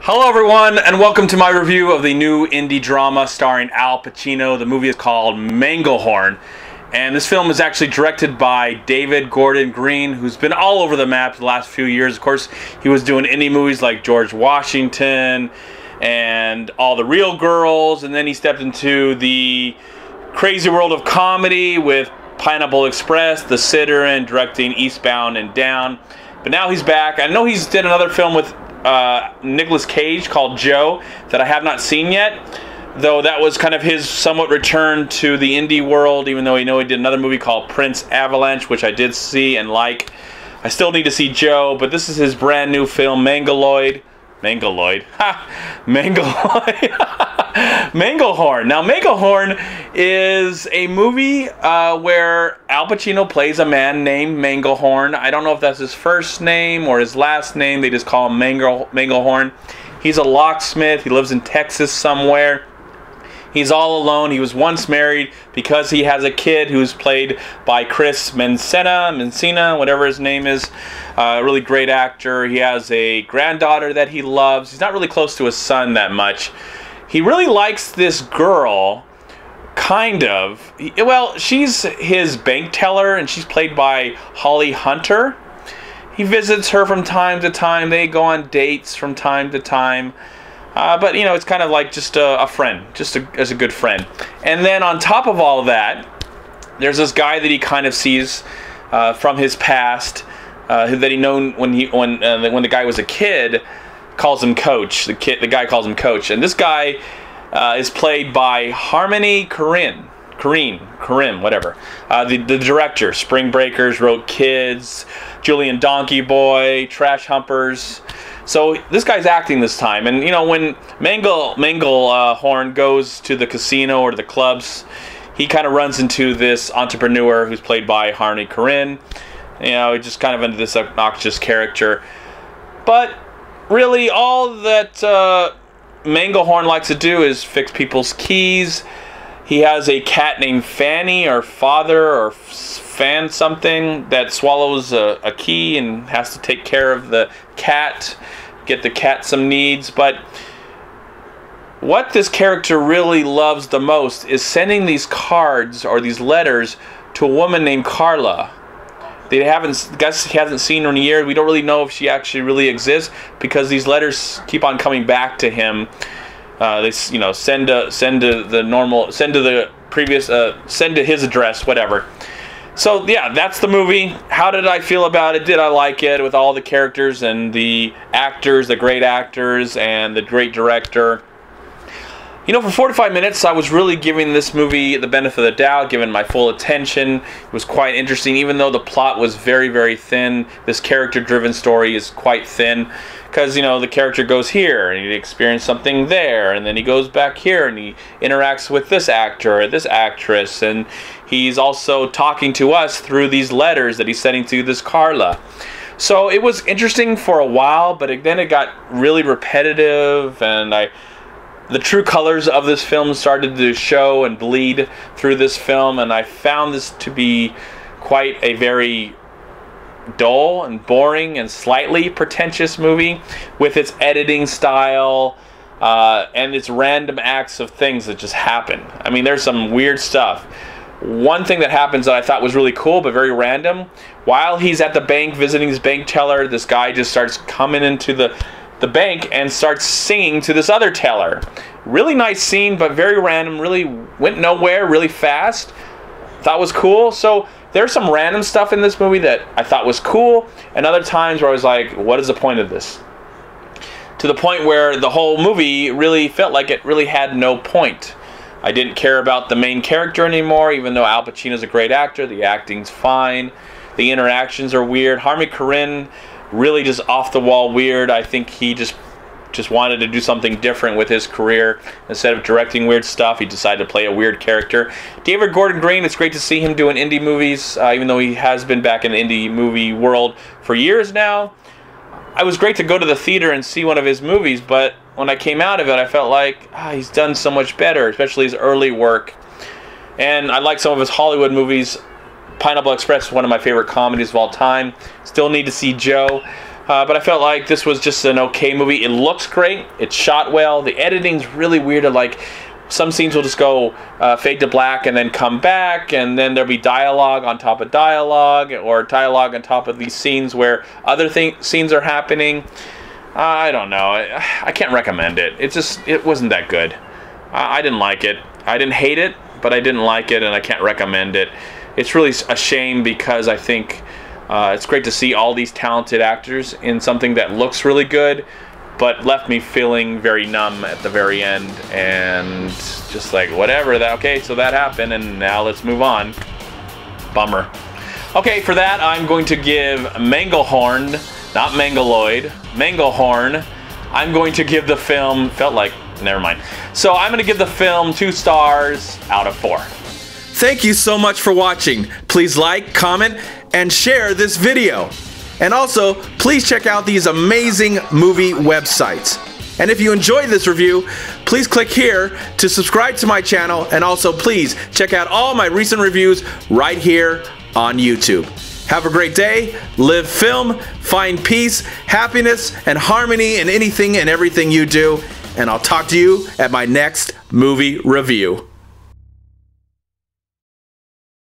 Hello everyone, and welcome to my review of the new indie drama starring Al Pacino. The movie is called Manglehorn, and this film is actually directed by David Gordon Green, who's been all over the map the last few years. Of course, he was doing indie movies like George Washington and All the Real Girls, and then he stepped into the crazy world of comedy with Pineapple Express, The Sitter, and directing Eastbound and Down. But now he's back. I know he's did another film with Nicolas Cage called Joe that I have not seen yet, though that was kind of his somewhat return to the indie world, even though he did another movie called Prince Avalanche, which I did see and like. I still need to see Joe, but this is his brand new film, Manglehorn. Now, Manglehorn is a movie where Al Pacino plays a man named Manglehorn. I don't know if that's his first name or his last name. They just call him Manglehorn. He's a locksmith. He lives in Texas somewhere. He's all alone. He was once married because he has a kid who's played by Chris Mencina, whatever his name is. Really great actor. He has a granddaughter that he loves. He's not really close to his son that much. He really likes this girl, kind of. Well, she's his bank teller, and she's played by Holly Hunter. He visits her from time to time. They go on dates from time to time. But, you know, it's kind of like just a friend, as a good friend. And then on top of all that, there's this guy that he kind of sees from his past, that he known when the guy was a kid, calls him Coach. The guy calls him Coach. And this guy is played by Harmony Korine, whatever. The director, Spring Breakers, wrote Kids, Julian Donkey Boy, Trash Humpers. So this guy's acting this time, and you know, when Manglehorn goes to the casino or the clubs, he kind of runs into this entrepreneur who's played by Harmony Korine. You know, just kind of into this obnoxious character. But really, all that Manglehorn likes to do is fix people's keys. He has a cat named Fanny, or Father, or Fan something, that swallows a key and has to take care of the cat, get the cat some needs. But what this character really loves the most is sending these cards or these letters to a woman named Carla. He hasn't seen her in a year. We don't really know if she actually really exists, because these letters keep on coming back to him. They, you know, send to his address, whatever. So yeah, that's the movie. How did I feel about it? Did I like it with all the characters and the actors, the great actors, and the great director? You know, for 45 minutes, I was really giving this movie the benefit of the doubt, giving my full attention. It was quite interesting, even though the plot was very, very thin. This character-driven story is quite thin, because, you know, the character goes here, and he experiences something there, and then he goes back here, and he interacts with this actor or this actress, and he's also talking to us through these letters that he's sending to this Carla. So it was interesting for a while, but then it got really repetitive, and the true colors of this film started to show and bleed through this film, and I found this to be quite a very dull and boring and slightly pretentious movie, with its editing style and its random acts of things that just happen. I mean, there's some weird stuff. One thing that happens that I thought was really cool but very random, while he's at the bank visiting his bank teller, this guy just starts coming into the bank and starts singing to this other teller. Really nice scene, but very random, really went nowhere, really fast. Thought was cool. So there's some random stuff in this movie that I thought was cool, and other times where I was like, what is the point of this? To the point where the whole movie really felt like it really had no point. I didn't care about the main character anymore, even though Al Pacino's a great actor. The acting's fine. The interactions are weird. Harmony Korine, really just off-the-wall weird. I think he just wanted to do something different with his career. Instead of directing weird stuff, he decided to play a weird character. David Gordon Green, it's great to see him doing indie movies, even though he has been back in the indie movie world for years now. It was great to go to the theater and see one of his movies, but when I came out of it, I felt like he's done so much better, especially his early work. And I like some of his Hollywood movies. Pineapple Express is one of my favorite comedies of all time. Still need to see Joe. But I felt like this was just an okay movie. It looks great. It's shot well. The editing's really weird. Like, some scenes will just go fade to black and then come back, and then there'll be dialogue on top of dialogue, or dialogue on top of these scenes where other scenes are happening. I don't know. I can't recommend it. It wasn't that good. I didn't like it. I didn't hate it, but I didn't like it, and I can't recommend it. It's really a shame, because I think it's great to see all these talented actors in something that looks really good, but left me feeling very numb at the very end, and just like, whatever, okay, so that happened, and now let's move on. Bummer. Okay, for that, I'm going to give Manglehorn, not Mangaloid, Manglehorn, I'm going to give the film, never mind. So I'm going to give the film 2 stars out of 4. Thank you so much for watching. Please like, comment, and share this video. And also, please check out these amazing movie websites. And if you enjoyed this review, please click here to subscribe to my channel, and also please check out all my recent reviews right here on YouTube. Have a great day, live film, find peace, happiness, and harmony in anything and everything you do, and I'll talk to you at my next movie review.